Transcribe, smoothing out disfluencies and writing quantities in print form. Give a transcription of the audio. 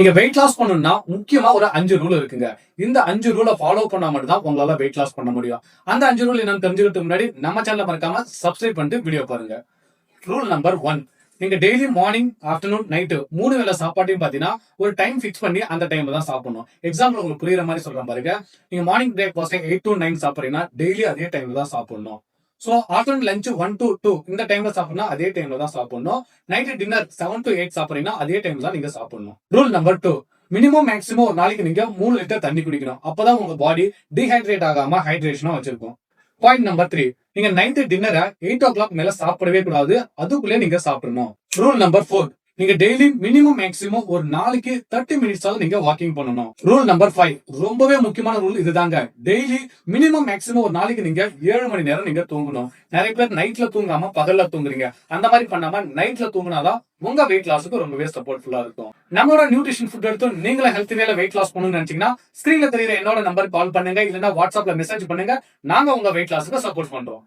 நீங்க weight loss பண்ணணும்னா முக்கியமா ஒரு 5 ரூல் இருக்குங்க. இந்த 5 ரூல ஃபாலோ பண்ணா மட்டும் தான் உங்களால வெயிட் லாஸ் பண்ண முடியும். அந்த 5 ரூல் என்னன்னு தெரிஞ்சுக்கிறதுக்கு முன்னாடி நம்ம சேனலை மறக்காம சப்ஸ்கிரைப் பண்ணிட்டு வீடியோ பாருங்க. Rule number 1. நீங்க டெய்லி மார்னிங், ஆஃப்டர்நூன், நைட் 3 வேளை சாப்பாட்டையும் பாத்தீங்கன்னா ஒரு டைம் ஃபிக்ஸ் பண்ணி அந்த டைம்ல தான் சாப்பிடணும். எக்ஸாம்பிள் உங்களுக்கு புரியுற மாதிரி சொல்றேன் பாருங்க. நீங்க மார்னிங் பிரேக்ஃபாஸ்ட் 8 to 9 சாப்பிடுறீங்கன்னா டெய்லி அதே டைம்ல தான் சாப்பிடணும். சோ ஆஃப்டர்நூன் லஞ்ச் 1 to 2 இந்த டைம்ல சாப்பிடணும், அதே டைம்ல தான் சாப்பிடணும். நைட் டின்னர் 7 to 8 சாப்பிடுறீங்கன்னா அதே டைம்ல தான் நீங்க சாப்பிடணும். Rule number 2. மினிமம் மேக்ஸிமம் ஒரு நாளைக்கு நீங்க 3 லிட்டர் தண்ணி குடிக்கணும். அப்பதான் உங்க பாடி டீஹைட்ரேட் ஆகாம ஹைட்ரேஷனா வச்சிருக்கும். Point number 3. நீங்க நைட் டின்னரை 8 o'clock மேல சாப்பிடவே கூடாது. அதுக்குள்ளே நீங்க சாப்பிடணும். Rule number 4. நீங்க டெய்லி மினிமம் மேக்ஸிமம் ஒரு நாளைக்கு 30 மினிட்ஸ் நீங்க வாக்கிங் பண்ணணும். Rule number 5. ரொம்பவே முக்கியமான ரூல் இதுதாங்க. டெய்லி மினிமம் மேக்ஸிமம் ஒரு நாளைக்கு நீங்க 7 மணி நேரம் நீங்க தூங்கணும். நிறைய பேர் நைட்ல தூங்காம பகல்ல தூங்குறீங்க. அந்த மாதிரி பண்ணாம நைட்ல தூங்கினாதான் உங்க வெயிட் லாஸுக்கு ரொம்பவே சப்போர்ட்ஃபுல்லா இருக்கும். நம்மளோட நியூட்ரிஷன் ஃபுட் எடுத்து நீங்களும் ஹெல்த் வேல வெயிட் லாஸ் பண்ணணும்னு நினைச்சீங்கன்னா ஸ்கிரீன்ல தெரியுற என்னோட நம்பர் கால் பண்ணுங்க, இல்லைன்னா வாட்ஸ்அப்ல மெசேஜ் பண்ணுங்க. நாங்க உங்க வெயிட் லாஸுக்கு சப்போர்ட் பண்றோம்.